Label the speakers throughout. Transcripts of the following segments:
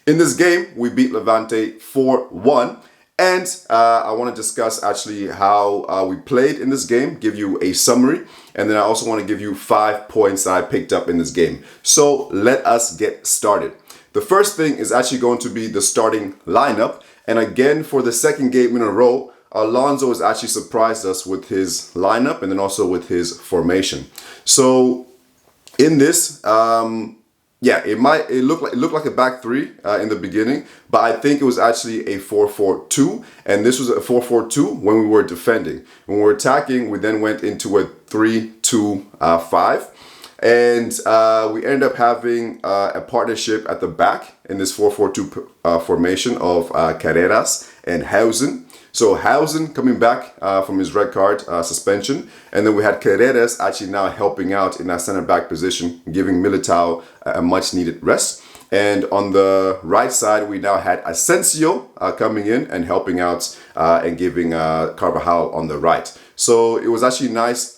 Speaker 1: In this game, we beat Levante 4-1. And I want to discuss actually how we played in this game, give you a summary, and then I also want to give you 5 points that I picked up in this game. So let us get started. The first thing is actually going to be the starting lineup. And again, for the second game in a row, Alonso has actually surprised us with his lineup and then also with his formation. So in this, it looked like a back three in the beginning, but I think it was actually a 4-4-2, and this was a 4-4-2 when we were defending. When we were attacking, we then went into a 3-2-5, and we ended up having a partnership at the back in this 4-4-2 formation of Carreras and Hausen. So Hausen coming back from his red card suspension, and then we had Carreras actually now helping out in that center back position, giving Militao a much needed rest. And on the right side, we now had Asensio coming in and helping out and giving Carvajal on the right. So it was actually nice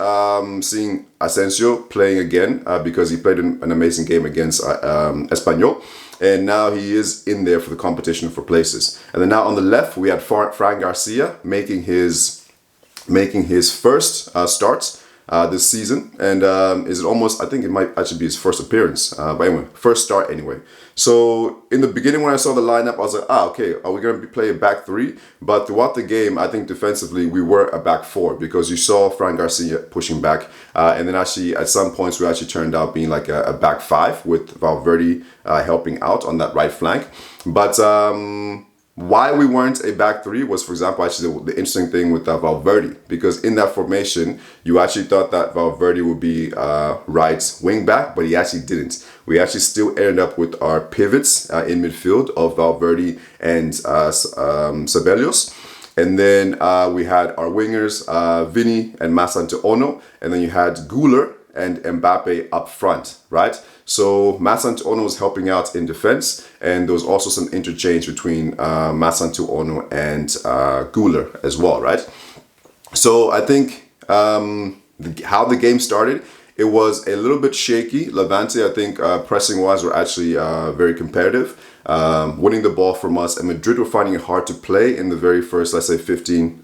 Speaker 1: seeing Asensio playing again because he played an amazing game against Espanyol. And now he is in there for the competition for places. And then now on the left, we had Fran Garcia making his first starts this season. And is it almost, I think it might actually be his first appearance. But anyway, first start anyway. So in the beginning when I saw the lineup, I was like, okay, are we going to be playing back three? But throughout the game, I think defensively, we were a back four because you saw Fran Garcia pushing back. And then actually at some points, we actually turned out being like a back five with Valverde helping out on that right flank. But why we weren't a back three was, for example, actually the interesting thing with Valverde, because in that formation, you actually thought that Valverde would be right wing back, but he actually didn't. We actually still ended up with our pivots in midfield of Valverde and Ceballos. And then we had our wingers, Vini and Mastantuono, and then you had Guler and Mbappe up front, right? So Mastantuono was helping out in defense, and there was also some interchange between Mastantuono and Guler as well, right? So I think how the game started, it was a little bit shaky. Levante, I think, pressing-wise, were actually very competitive, winning the ball from us, and Madrid were finding it hard to play in the very first, let's say, 15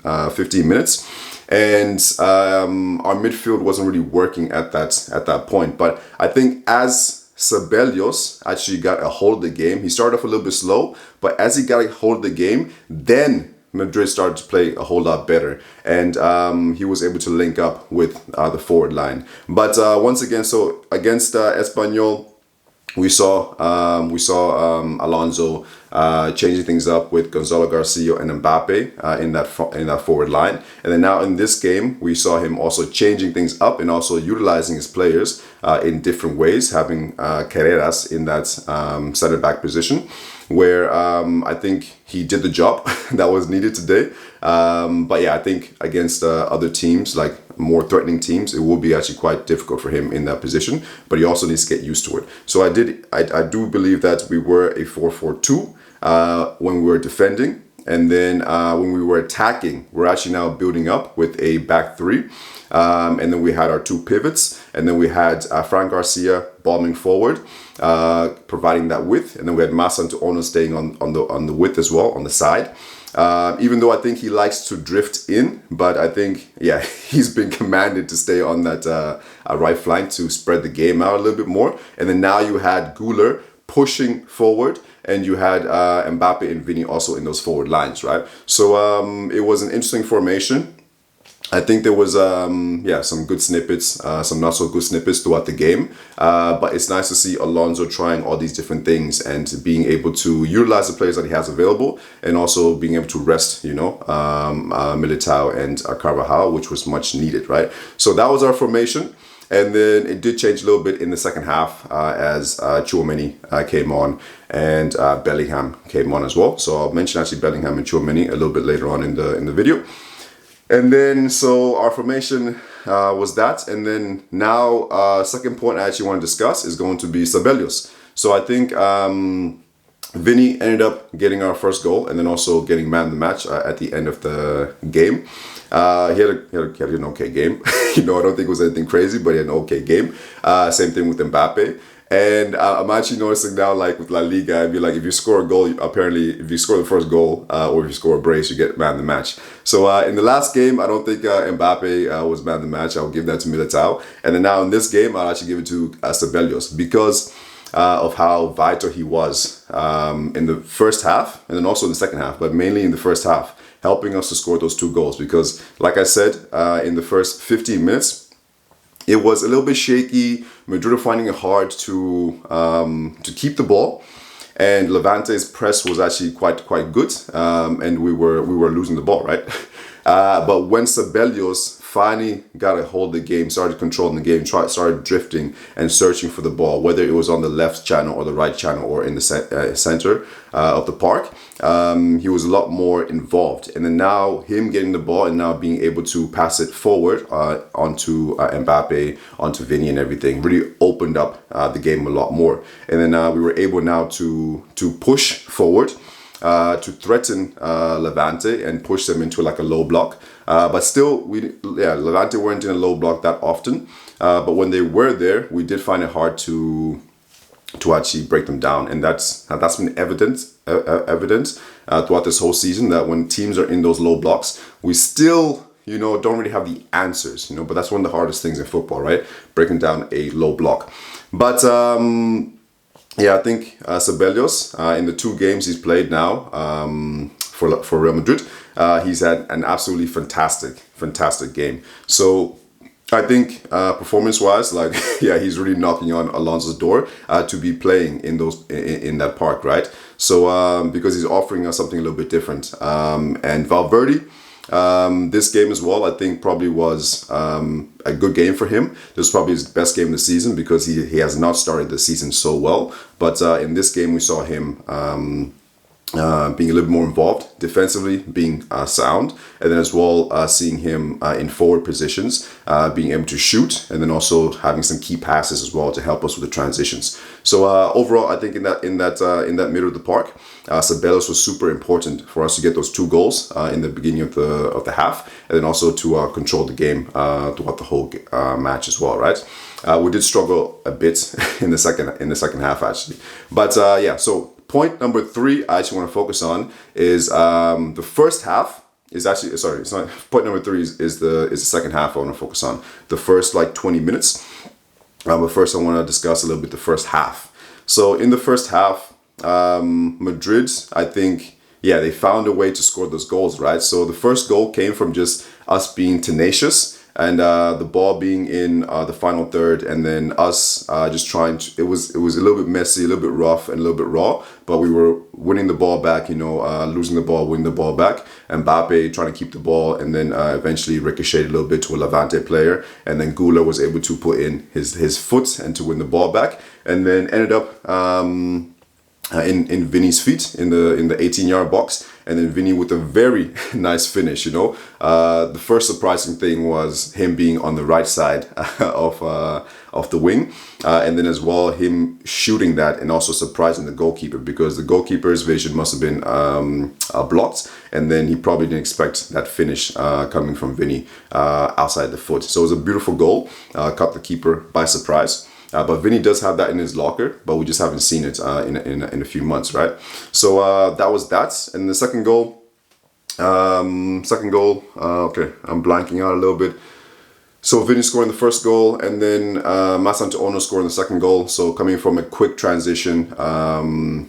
Speaker 1: minutes. And our midfield wasn't really working at that point. But I think as Ceballos actually got a hold of the game, he started off a little bit slow, but as he got a hold of the game, then Madrid started to play a whole lot better, and he was able to link up with the forward line. But once again, so against Espanyol, we saw Alonso changing things up with Gonzalo Garcia and Mbappe in that forward line. And then now in this game, we saw him also changing things up and also utilizing his players in different ways, having Carreras in that center back position, where I think he did the job that was needed today. But yeah, I think against other teams, like more threatening teams, it will be actually quite difficult for him in that position, but he also needs to get used to it. So I do believe that we were a 4-4-2 when we were defending, and then when we were attacking, we're actually now building up with a back three. And then we had our two pivots, and then we had Fran Garcia bombing forward, providing that width, and then we had Mastantuono staying on the width as well, on the side. Even though I think he likes to drift in, but I think, yeah, he's been commanded to stay on that right flank to spread the game out a little bit more. And then now you had Guler pushing forward, and you had Mbappe and Vini also in those forward lines, right? So it was an interesting formation. I think there was, some good snippets, some not so good snippets throughout the game. But it's nice to see Alonso trying all these different things and being able to utilize the players that he has available, and also being able to rest, Militao and Carvajal, which was much needed, right? So that was our formation. And then it did change a little bit in the second half as Tchoumeni came on, and Bellingham came on as well. So I'll mention actually Bellingham and Tchoumeni a little bit later on in the video. And then, so our formation was that. And then now, second point I actually want to discuss is going to be Ceballos. So I think Vini ended up getting our first goal and then also getting man of the match at the end of the game. He had an okay game. I don't think it was anything crazy, but he had an okay game. Same thing with Mbappe. And I'm actually noticing now, like with La Liga, I'd be like, if you score a goal, apparently, if you score the first goal or if you score a brace, you get man of the match. So in the last game, I don't think Mbappe was man of the match. I'll give that to Militao. And then now in this game, I'll actually give it to Ceballos because of how vital he was in the first half and then also in the second half, but mainly in the first half, helping us to score those 2 goals. Because, like I said, in the first 15 minutes, it was a little bit shaky. Madrid were finding it hard to keep the ball, and Levante's press was actually quite good, and we were losing the ball, right? But when Ceballos finally got a hold of the game, started controlling the game, started drifting and searching for the ball, whether it was on the left channel or the right channel or in the center of the park, he was a lot more involved. And then now him getting the ball and now being able to pass it forward onto Mbappe, onto Vini and everything really opened up the game a lot more. And then we were able now to push forward, to threaten Levante and push them into like a low block. But still, Levante weren't in a low block that often. But when they were there, we did find it hard to actually break them down. And that's been evident throughout this whole season, that when teams are in those low blocks, we still, don't really have the answers, but that's one of the hardest things in football, right? Breaking down a low block. But I think Ceballos, in the 2 games he's played now for Real Madrid, he's had an absolutely fantastic game. So I think performance-wise, like he's really knocking on Alonso's door to be playing in that park, right? So because he's offering us something a little bit different. And Valverde, this game as well, I think probably was a good game for him. This was probably his best game of the season because he has not started the season so well. But in this game, we saw him being a little bit more involved, defensively being sound, and then as well seeing him in forward positions, being able to shoot, and then also having some key passes as well to help us with the transitions. So overall, I think in that middle of the park, Ceballos was super important for us to get those 2 goals in the beginning of the half, and then also to control the game throughout the whole match as well, right? We did struggle a bit in the second half actually, but so. Point number 3 I actually want to focus on is the first half is actually, sorry, it's not, point number 3 is the second half I want to focus on. The first like 20 minutes. But first I want to discuss a little bit the first half. So in the first half, Madrid, I think, they found a way to score those goals, right? So the first goal came from just us being tenacious, and the ball being in the final third, and then us just trying to, it was a little bit messy, a little bit rough and a little bit raw, but we were winning the ball back, losing the ball, winning the ball back. Mbappe trying to keep the ball, and then eventually ricocheted a little bit to a Levante player, and then Guler was able to put in his foot and to win the ball back, and then ended up in Vini's feet in the 18-yard box, and then Vini with a very nice finish. The first surprising thing was him being on the right side of the wing, and then as well him shooting that and also surprising the goalkeeper, because the goalkeeper's vision must have been blocked, and then he probably didn't expect that finish coming from Vini outside the foot. So it was a beautiful goal, caught the keeper by surprise. But Vini does have that in his locker, but we just haven't seen it in a few months, right? So that was that. And the second goal, okay, I'm blanking out a little bit. So Vini scoring the first goal, and then Mastantuono scoring the second goal. So coming from a quick transition, from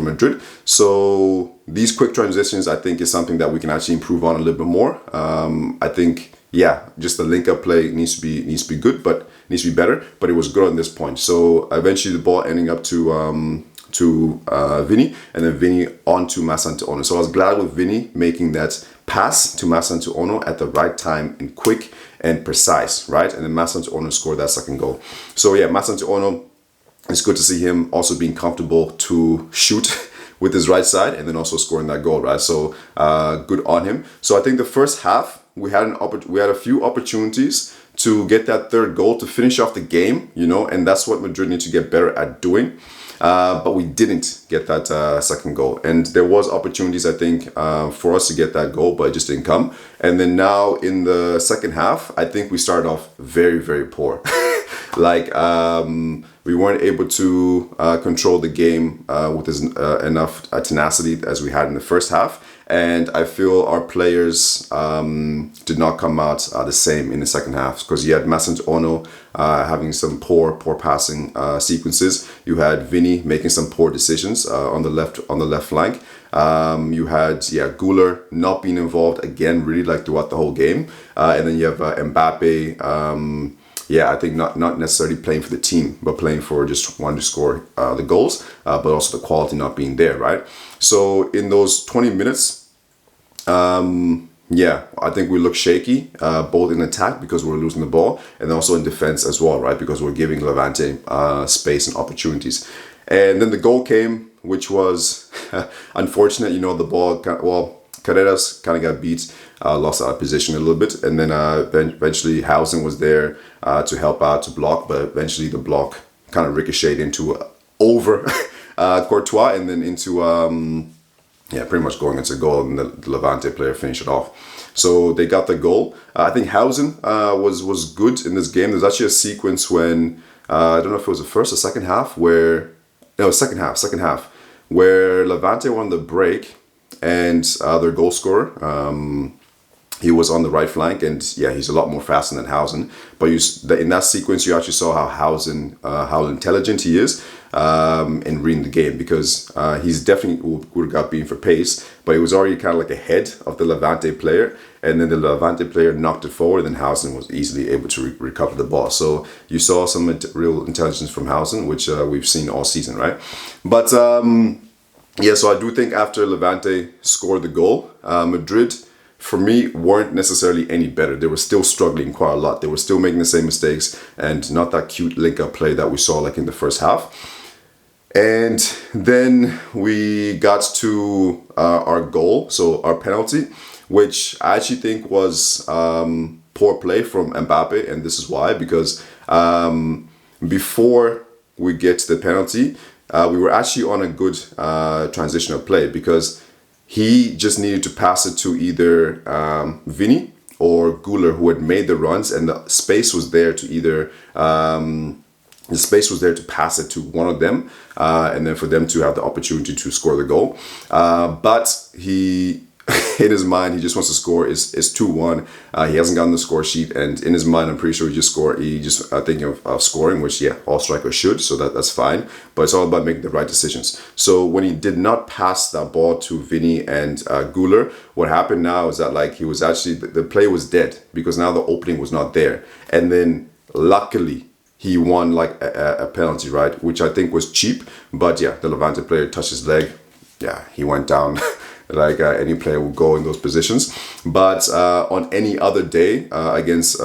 Speaker 1: Madrid. So these quick transitions, I think, is something that we can actually improve on a little bit more. I think, just the link-up play needs to be good, but needs to be better. But it was good on this point. So eventually the ball ending up to Vini, and then Vini onto Mastantuono. So I was glad with Vini making that pass to Mastantuono at the right time and quick and precise, right? And then Mastantuono scored that second goal. So Mastantuono, it's good to see him also being comfortable to shoot with his right side and then also scoring that goal, right? So good on him. So I think the first half we had a few opportunities to get that third goal to finish off the game, and that's what Madrid need to get better at doing. But we didn't get that second goal, and there was opportunities, I think, for us to get that goal, but it just didn't come. And then now in the second half, I think we started off very, very poor. we weren't able to control the game with enough tenacity as we had in the first half. And I feel our players did not come out the same in the second half, because you had Mastantuono having some poor passing sequences. You had Vinny making some poor decisions on the left flank. You had Guler not being involved again, really, like throughout the whole game. And then you have Mbappe. I think not necessarily playing for the team, but playing for just wanting to score the goals, but also the quality not being there, right? So in those 20 minutes, I think we look shaky, both in attack because we're losing the ball, and also in defense as well, right? Because we're giving Levante space and opportunities. And then the goal came, which was unfortunate. The ball, Carreras kind of got beat, lost out of position a little bit, and then eventually Hausen was there to help out, to block, but eventually the block kind of ricocheted into over Courtois, and then into pretty much going into goal, and the Levante player finished it off. So they got the goal. I think Hausen was good in this game. There's actually a sequence when I don't know if it was the first or second half second half where Levante won the break, and their goal scorer, he was on the right flank, and he's a lot more faster than Hausen. But in that sequence, you actually saw how intelligent he is in reading the game, because he's definitely would have got beaten for pace, but he was already kind of like ahead of the Levante player, and then the Levante player knocked it forward, and then Hausen was easily able to recover the ball. So you saw some real intelligence from Hausen, which we've seen all season, right? But so I do think after Levante scored the goal, Madrid, for me, weren't necessarily any better. They were still struggling quite a lot. They were still making the same mistakes, and not that cute link-up play that we saw like in the first half. And then we got to our goal, so our penalty, which I actually think was poor play from Mbappe, and this is why, because before we get to the penalty, we were actually on a good transitional play, because he just needed to pass it to either Vinny or Guler, who had made the runs, and the space was there to either pass it to one of them, and then for them to have the opportunity to score the goal. But he, in his mind, he just wants to score. Is 2-1. He hasn't gotten the score sheet, and in his mind, I'm pretty sure he just thinking of scoring, which all strikers should. So that's fine. But it's all about making the right decisions. So when he did not pass that ball to Vinny and Guler, what happened now is that he was actually, the play was dead, because now the opening was not there. And then luckily he won a penalty, right? Which I think was cheap. But the Levante player touched his leg. He went down. Any player would go in those positions. But on any other day against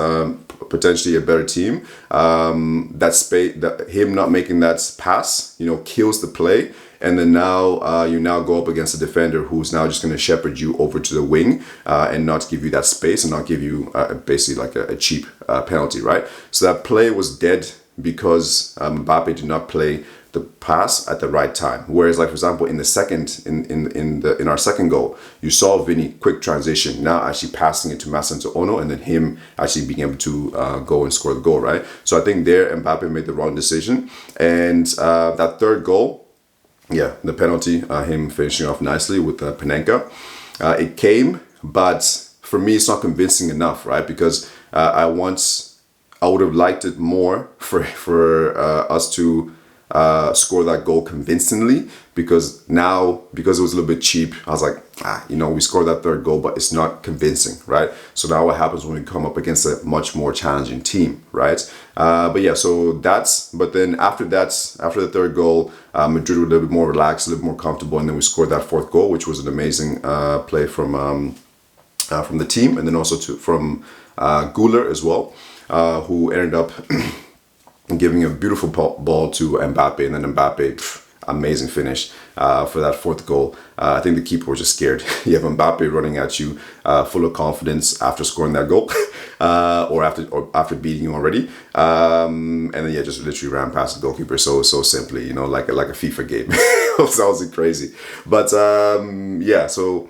Speaker 1: potentially a better team, him not making that pass, kills the play. And then now you go up against a defender who's now just going to shepherd you over to the wing and not give you that space, and not give you basically a cheap penalty, right? So that play was dead because Mbappe did not play the pass at the right time. Whereas, for example, in the second, in our second goal, you saw Vinny quick transition, now actually passing it to Mastantuono, and then him actually being able to go and score the goal, right? So I think there Mbappe made the wrong decision, and that third goal, the penalty, him finishing off nicely with Panenka, it came, but for me it's not convincing enough, right? Because I would have liked it more for us to score that goal convincingly, because it was a little bit cheap. I was like, we scored that third goal, but it's not convincing, right? So now what happens when we come up against a much more challenging team, right? But then after the third goal, Madrid were a little bit more relaxed, a little bit more comfortable, and then we scored that fourth goal, which was an amazing play from the team, and then also from Guler as well, who ended up giving a beautiful ball to Mbappe, and then Mbappe, amazing finish for that fourth goal. I think the keeper was just scared. You have Mbappe running at you, full of confidence after scoring that goal, or after beating you already, and then just literally ran past the goalkeeper so simply, like a FIFA game. It sounds crazy, but so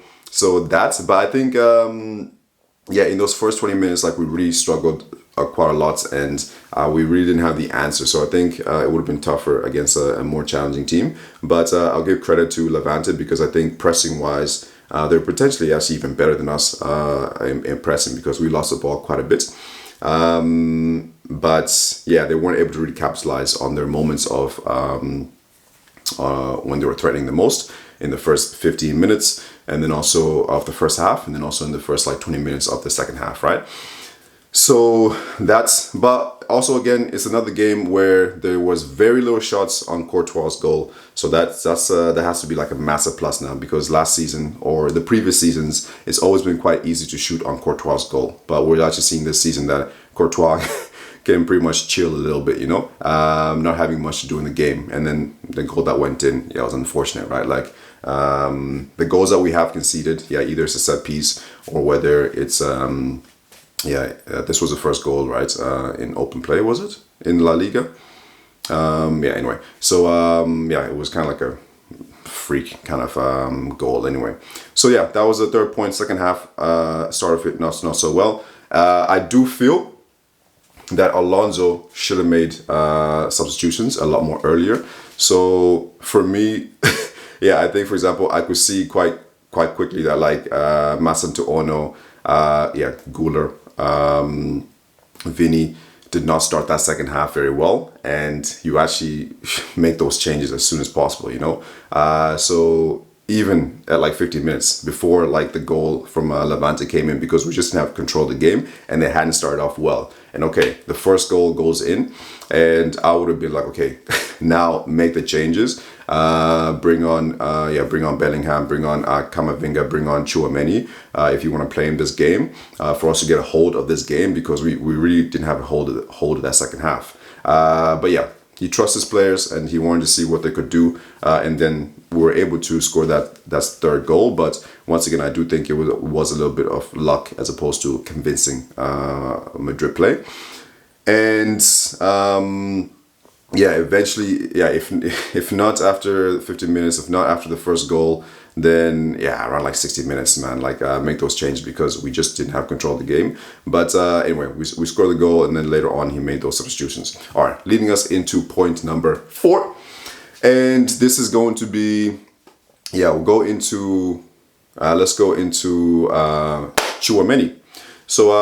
Speaker 1: that's. But I think in those first 20 minutes, we really struggled quite a lot, and we really didn't have the answer. So I think it would have been tougher against a more challenging team. But I'll give credit to Levante because I think pressing wise, they're potentially actually even better than us in pressing because we lost the ball quite a bit. But yeah, they weren't able to really capitalize on their moments of when they were threatening the most in the first 15 minutes, and then also of the first half, and then also in the first like 20 minutes of the second half, right? So but also again, it's another game where there was very little shots on Courtois' goal. So that has to be like a massive plus now, because last season or the previous seasons, it's always been quite easy to shoot on Courtois' goal. But we're actually seeing this season that Courtois can pretty much chill a little bit, not having much to do in the game. And then the goal that went in, it was unfortunate, right? Like the goals that we have conceded, either it's a set piece or whether it's this was the first goal, right? In open play, was it? In La Liga? Anyway. So, it was kind of like a freak kind of goal anyway. So, that was the third point. Second half, start of it not so well. I do feel that Alonso should have made substitutions a lot more earlier. So, for me, I think, for example, I could see quite quickly that like Mastantuono, Guler, Vinny did not start that second half very well, and you actually make those changes as soon as possible, so even at like 15 minutes before like the goal from Levante came in, because we just didn't have control of the game and they hadn't started off well. And okay, the first goal goes in and I would have been like, okay, now make the changes. Bring on Bellingham, bring on Camavinga, bring on Tchoumeni if you want to play in this game, for us to get a hold of this game, because we really didn't have a hold of that second half. But he trusts his players and he wanted to see what they could do, and then we were able to score that third goal. But once again, I do think it was a little bit of luck as opposed to convincing Madrid play. And eventually, if not after 15 minutes, if not after the first goal, then around like 60 minutes, man, like make those changes, because we just didn't have control of the game. But anyway, we scored the goal, and then later on he made those substitutions. All right, leading us into point number 4, and this is going to be let's go into Tchoumeni. So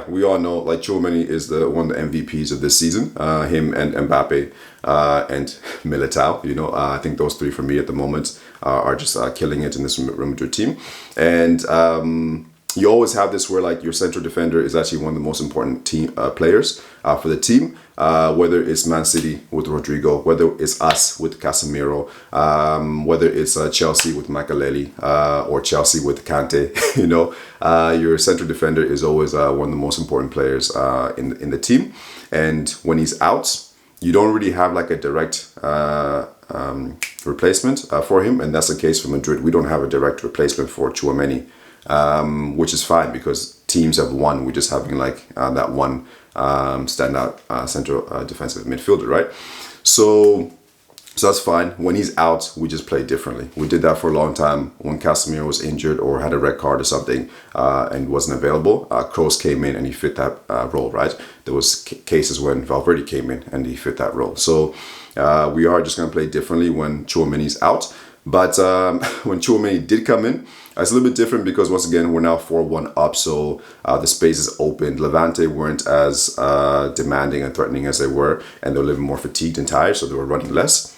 Speaker 1: we all know like Tchoumeni is one of the MVPs of this season. Him and Mbappe and Militao. I think those three for me at the moment are just killing it in this Real Madrid team. And you always have this where like your central defender is actually one of the most important team players for the team. Whether it's Man City with Rodrigo, whether it's us with Casemiro, whether it's Chelsea with Makelele, or Chelsea with Kante, your central defender is always one of the most important players in the team. And when he's out, you don't really have like a direct replacement for him, and that's the case for Madrid. We don't have a direct replacement for Tchoumeni, which is fine because teams have one. We're just having like that one standout central defensive midfielder, right? So that's fine. When he's out, we just play differently. We did that for a long time. When Casemiro was injured or had a red card or something and wasn't available, Kroos came in and he fit that role, right? There was cases when Valverde came in and he fit that role. So we are just going to play differently when Tchoumeni's out. But when Tchoumeni did come in, it's a little bit different because once again, we're now 4-1 up. So the space is open. Levante weren't as demanding and threatening as they were, and they were a little more fatigued and tired, so they were running less.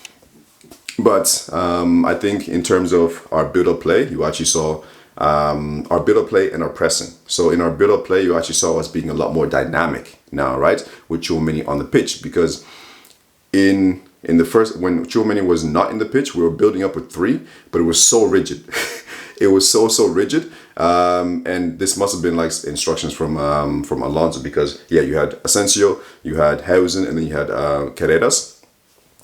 Speaker 1: But I think in terms of our build-up play, you actually saw our build-up play and our pressing. So in our build-up play, you actually saw us being a lot more dynamic now, right? With Tchoumeni on the pitch, because in the first, when Tchoumeni was not in the pitch, we were building up with 3, but it was so rigid. It was so rigid, and this must have been like instructions from Alonso, because you had Asensio, you had Hausen, and then you had Carreras.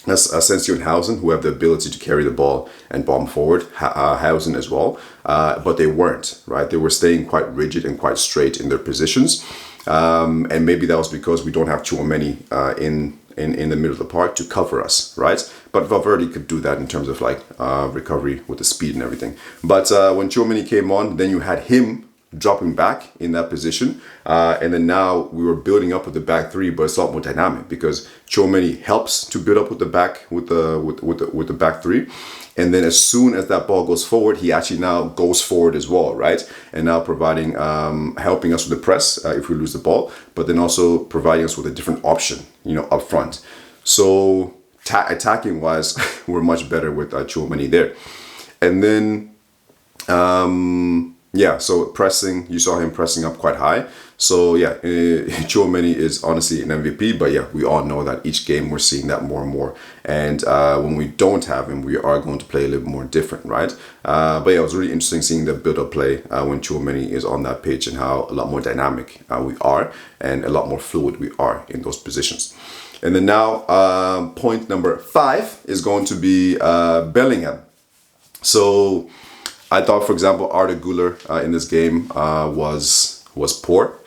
Speaker 1: That's Asensio and Hausen, who have the ability to carry the ball and bomb forward. Hausen as well, but they weren't, right? They were staying quite rigid and quite straight in their positions, and maybe that was because we don't have Tchoumeni in the middle of the park to cover us, right? But Valverde could do that in terms of like recovery with the speed and everything. But when Tchoumeni came on, then you had him dropping back in that position. And then now we were building up with the back three, but it's a lot more dynamic because Tchoumeni helps to build up with the back with the back three. And then as soon as that ball goes forward, he actually now goes forward as well, right? And now providing, helping us with the press if we lose the ball, but then also providing us with a different option, up front. So attacking wise, we're much better with Tchoumeni there. And then, so pressing, you saw him pressing up quite high. So yeah, Tchoumeni is honestly an MVP, but yeah, we all know that each game we're seeing that more and more. And when we don't have him, we are going to play a little bit more different, right? But yeah, it was really interesting seeing the build-up play when Tchoumeni is on that pitch and how a lot more dynamic we are and a lot more fluid we are in those positions. And then now, point number 5 is going to be Bellingham. So I thought, for example, Arda Guler in this game was poor.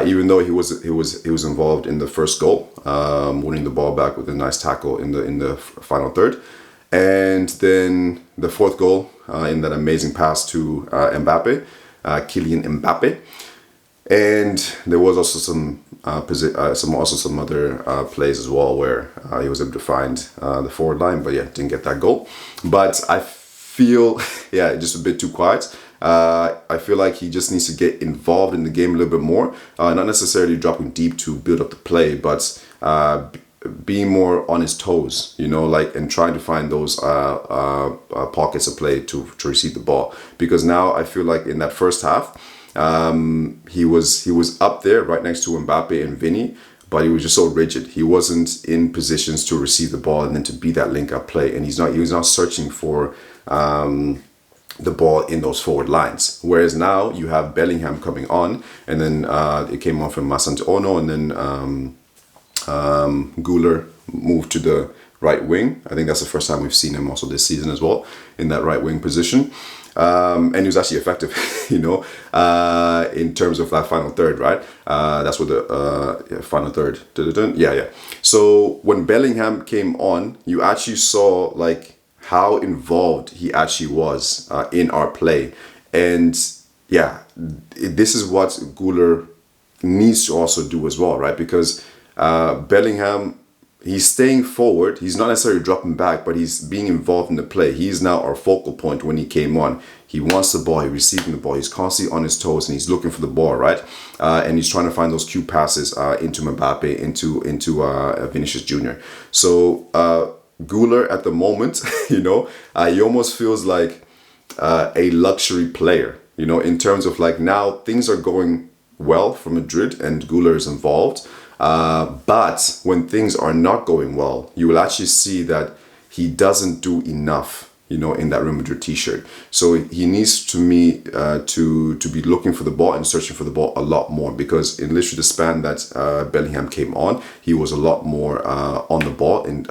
Speaker 1: Even though he was involved in the first goal, winning the ball back with a nice tackle in the final third, and then the fourth goal in that amazing pass to Kylian Mbappe, and there was also some other plays as well where he was able to find the forward line, but yeah, didn't get that goal. But I feel just a bit too quiet. I feel like he just needs to get involved in the game a little bit more, not necessarily dropping deep to build up the play, but being more on his toes, and trying to find those pockets of play to receive the ball. Because now I feel like in that first half, he was up there right next to Mbappe and Vinny, but he was just so rigid. He wasn't in positions to receive the ball and then to be that link-up play, and he was not searching for the ball in those forward lines. Whereas now you have Bellingham coming on, and then it came on from Mastantuono, and then Guler moved to the right wing. I think that's the first time we've seen him also this season as well in that right wing position. And he was actually effective, in terms of that final third, right? That's what the final third. Yeah. So when Bellingham came on, you actually saw how involved he actually was in our play. And yeah, this is what Guler needs to also do as well, right? Because Bellingham, he's staying forward. He's not necessarily dropping back, but he's being involved in the play. He's now our focal point when he came on. He wants the ball, he's receiving the ball, he's constantly on his toes, and he's looking for the ball, right? And he's trying to find those cue passes into Mbappe, into Vinicius Jr. So Guler at the moment, he almost feels like a luxury player, in terms of now things are going well for Madrid and Guler is involved. But when things are not going well, you will actually see that he doesn't do enough, in that Real Madrid t-shirt. So he needs to be looking for the ball and searching for the ball a lot more, because in literally the span that Bellingham came on, he was a lot more on the ball and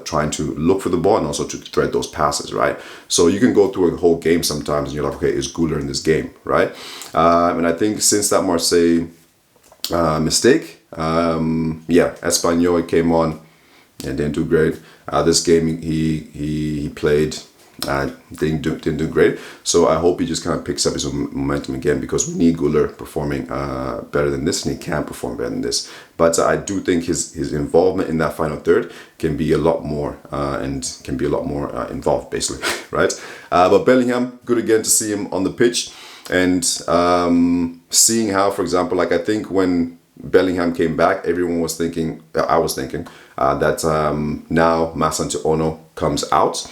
Speaker 1: trying to look for the ball and also to thread those passes, right? So you can go through a whole game sometimes and you're like, okay, is Guler in this game, right? And I think since that Marseille mistake, Espanyol came on and didn't do great. This game he played, didn't do great. So I hope he just kind of picks up his momentum again, because we need Guler performing better than this, and he can perform better than this. But I do think his involvement in that final third can be a lot more involved, basically, right? But Bellingham, good again to see him on the pitch, and seeing how, for example, I think when Bellingham came back, everyone was thinking, I was thinking, that now Mastantuono comes out,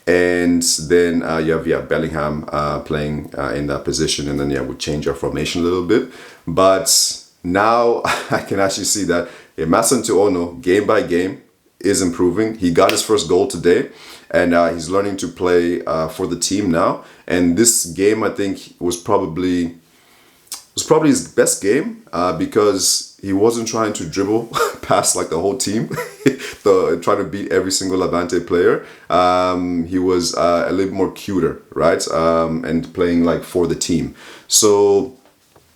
Speaker 1: and then you have Bellingham playing in that position, and then we change our formation a little bit. But now I can actually see that Mastantuono, game by game, is improving. He got his first goal today, and he's learning to play for the team now. And this game, I think, was probably his best game, because he wasn't trying to dribble past the whole team, trying to beat every single Levante player. He was a little more cuter, right? And playing for the team. So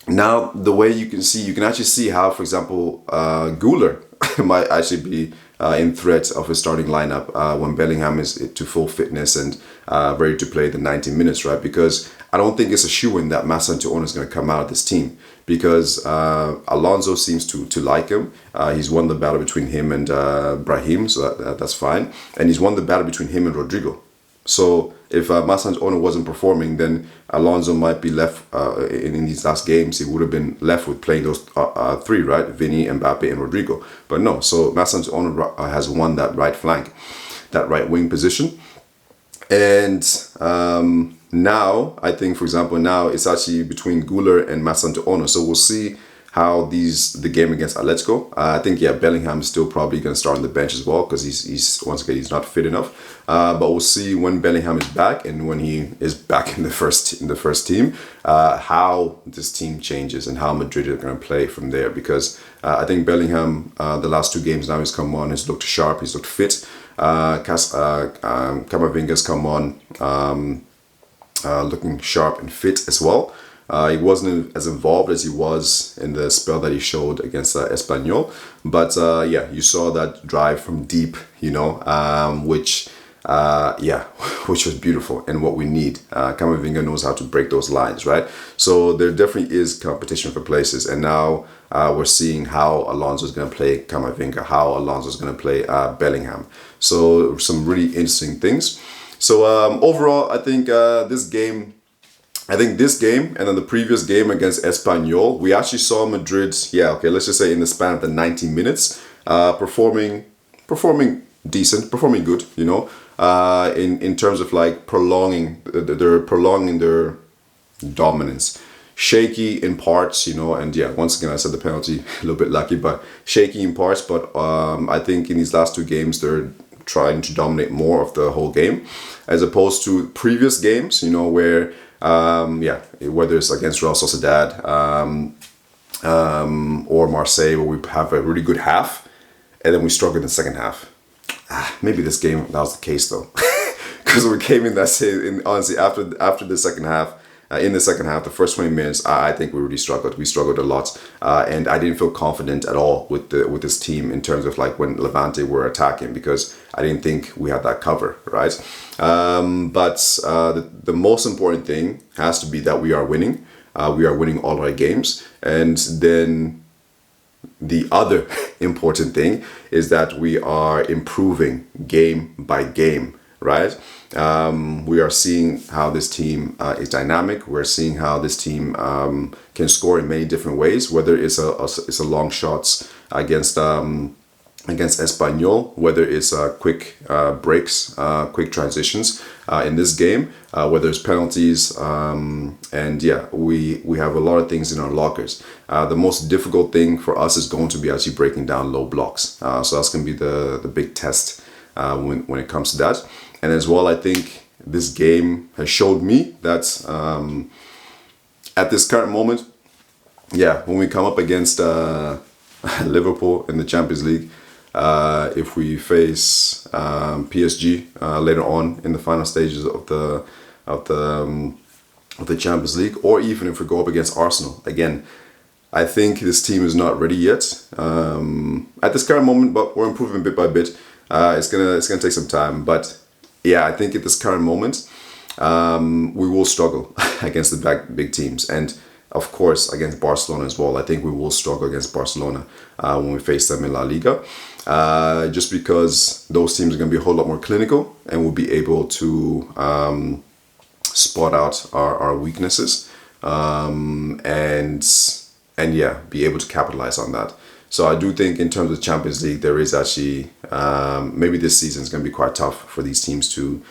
Speaker 1: now the way you can actually see how, for example, Guler might actually be in threat of a starting lineup when Bellingham is to full fitness and ready to play the 90 minutes, right? Because I don't think it's a shoo-in that Mastantuono is going to come out of this team, because Alonso seems to like him. He's won the battle between him and Brahim, so that's fine. And he's won the battle between him and Rodrigo. So if Mastantuono wasn't performing, then Alonso might be left in these last games. He would have been left with playing those three, right? Vinny, Mbappe, and Rodrigo. But no, so Mastantuono has won that right flank, that right wing position. And now, I think, for example, now it's actually between Guler and Mastantuono. So we'll see how the game against Atletico. I think, yeah, Bellingham is still probably going to start on the bench as well, because he's once again, he's not fit enough. But we'll see when Bellingham is back and when he is back in the first team, how this team changes and how Madrid are going to play from there. Because I think Bellingham, the last 2 games now he's come on, he's looked sharp, he's looked fit. Camavinga's come on looking sharp and fit as well. He wasn't as involved as he was in the spell that he showed against Espanyol. But yeah, you saw that drive from deep, which was beautiful and what we need. Camavinga knows how to break those lines, right? So there definitely is competition for places. And now we're seeing how Alonso is going to play Camavinga, how Alonso is going to play Bellingham. So some really interesting things. So overall, I think this game and then the previous game against Espanyol, we actually saw Madrid, let's just say in the span of the 90 minutes, performing decent, performing good, in terms of like prolonging their dominance. Shaky in parts, and yeah, once again, I said the penalty, a little bit lucky, but shaky in parts. But I think in these last 2 games, they're trying to dominate more of the whole game, as opposed to previous games, where whether it's against Real Sociedad or Marseille, where we have a really good half and then we struggle in the second half. Maybe this game that was the case though, because we came in honestly after the second half. In the second half, the first 20 minutes, I think we really struggled. We struggled a lot, and I didn't feel confident at all with this team in terms of like when Levante were attacking, because I didn't think we had that cover, right? But the most important thing has to be that we are winning. We are winning all our games, and then the other important thing is that we are improving game by game, right? We are seeing how this team is dynamic. We're seeing how this team can score in many different ways, whether it's a long shots against Espanyol, whether it's quick breaks, quick transitions in this game, whether it's penalties, and yeah, we have a lot of things in our lockers. The most difficult thing for us is going to be actually breaking down low blocks. So that's going to be the big test when it comes to that. And as well, I think this game has showed me that at this current moment, when we come up against Liverpool in the Champions League, if we face PSG later on in the final stages of the Champions League, or even if we go up against Arsenal again, I think this team is not ready yet at this current moment, but we're improving bit by bit. It's gonna take some time, but yeah, I think at this current moment, we will struggle against the big teams, and of course against Barcelona as well. I think we will struggle against Barcelona when we face them in La Liga, just because those teams are going to be a whole lot more clinical, and we'll be able to spot out our weaknesses, and be able to capitalize on that. So I do think in terms of Champions League, there is actually, maybe this season is going to be quite tough for these teams to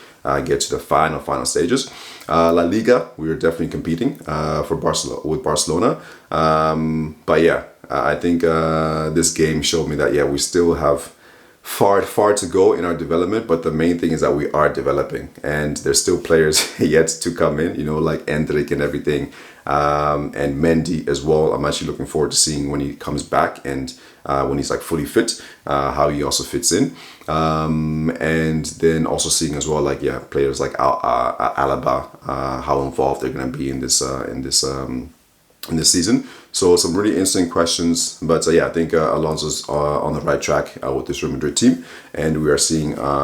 Speaker 1: get to the final stages. La Liga, we are definitely competing with Barcelona. But yeah, I think this game showed me that, we still have far to go in our development, but the main thing is that we are developing, and there's still players yet to come in, like Endrick and everything, and Mendy as well. I'm actually looking forward to seeing when he comes back and when he's like fully fit, how he also fits in, and then also seeing as well players like Alaba, how involved they're going to be in this in this season. So some really interesting questions. But yeah, I think Alonso's on the right track with this Real Madrid team. And we are seeing